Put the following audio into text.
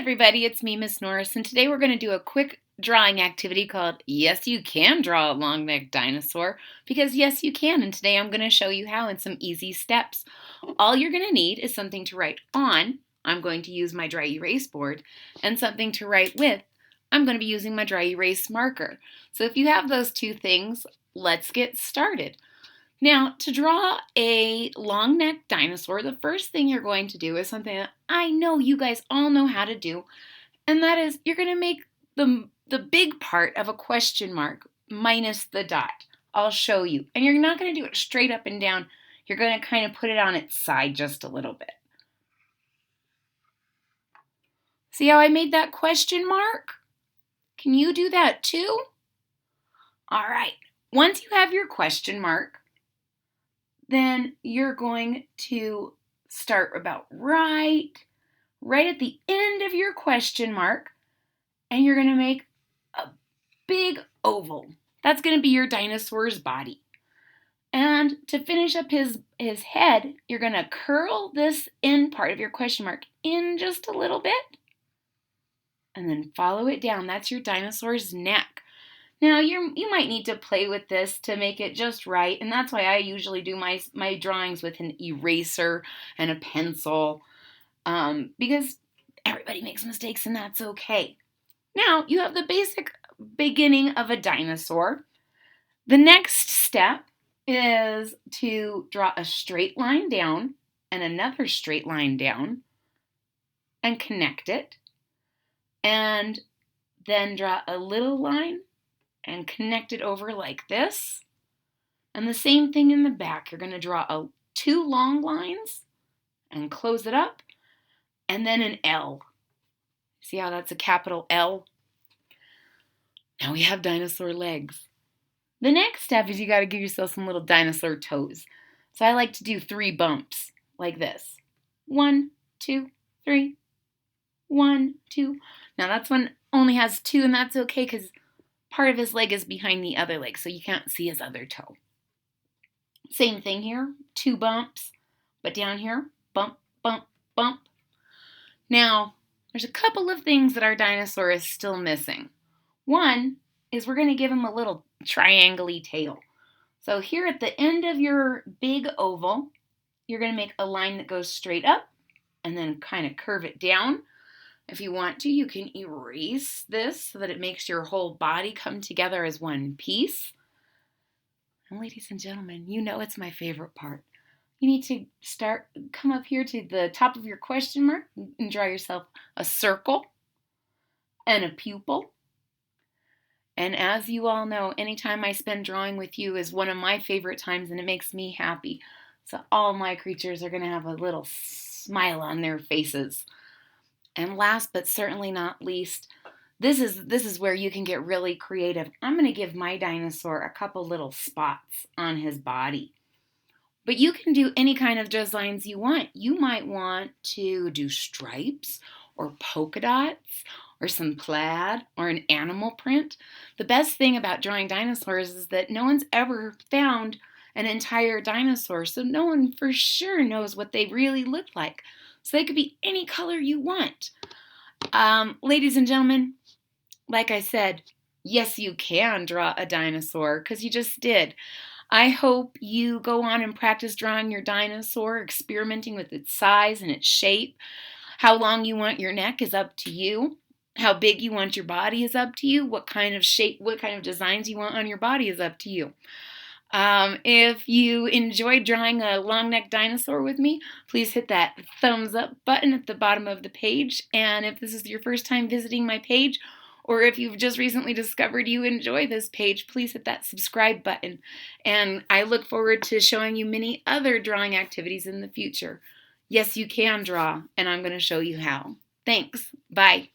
Everybody, it's me, Miss Norris, and today we're going to do a quick drawing activity called Yes You Can Draw a Long-Necked Dinosaur, because yes you can, and today I'm going to show you how in some easy steps. All you're going to need is something to write on. I'm going to use my dry erase board, and something to write with. I'm going to be using my dry erase marker. So if you have those two things, let's get started. Now, to draw a long-necked dinosaur, the first thing you're going to do is something that I know you guys all know how to do, and that is you're going to make the big part of a question mark minus the dot. I'll show you. And you're not going to do it straight up and down. You're going to kind of put it on its side just a little bit. See how I made that question mark? Can you do that too? All right. Once you have your question mark, then you're going to start about right at the end of your question mark, and you're going to make a big oval. That's going to be your dinosaur's body. And to finish up his head, you're going to curl this end part of your question mark in just a little bit, and then follow it down. That's your dinosaur's neck. Now, you might need to play with this to make it just right, and that's why I usually do my drawings with an eraser and a pencil, because everybody makes mistakes, and that's okay. Now, you have the basic beginning of a dinosaur. The next step is to draw a straight line down and another straight line down and connect it, and then draw a little line and connect it over like this. And the same thing in the back. You're going to draw two long lines and close it up, and then an L. See how that's a capital L? Now we have dinosaur legs. The next step is you got to give yourself some little dinosaur toes. So I like to do 3 bumps like this. 1, 2, 3. 1, 2. Now that's one only has 2, and that's okay because part of his leg is behind the other leg, so you can't see his other toe. Same thing here, 2 bumps, but down here, bump, bump, bump. Now, there's a couple of things that our dinosaur is still missing. One is we're going to give him a little triangle-y tail. So here at the end of your big oval, you're going to make a line that goes straight up and then kind of curve it down. If you want to, you can erase this so that it makes your whole body come together as one piece. And ladies and gentlemen, you know it's my favorite part. You need to come up here to the top of your question mark and draw yourself a circle and a pupil. And as you all know, anytime I spend drawing with you is one of my favorite times, and it makes me happy. So all my creatures are going to have a little smile on their faces. And last but certainly not least, this is where you can get really creative. I'm going to give my dinosaur a couple little spots on his body. But you can do any kind of designs you want. You might want to do stripes or polka dots or some plaid or an animal print. The best thing about drawing dinosaurs is that no one's ever found an entire dinosaur, so no one for sure knows what they really look like. So they could be any color you want. Ladies and gentlemen, like I said, yes, you can draw a dinosaur because you just did. I hope you go on and practice drawing your dinosaur, experimenting with its size and its shape. How long you want your neck is up to you. How big you want your body is up to you. What kind of shape, what kind of designs you want on your body is up to you. If you enjoyed drawing a long-necked dinosaur with me, please hit that thumbs up button at the bottom of the page. And if this is your first time visiting my page, or if you've just recently discovered you enjoy this page, please hit that subscribe button. And I look forward to showing you many other drawing activities in the future. Yes, you can draw, and I'm going to show you how. Thanks. Bye.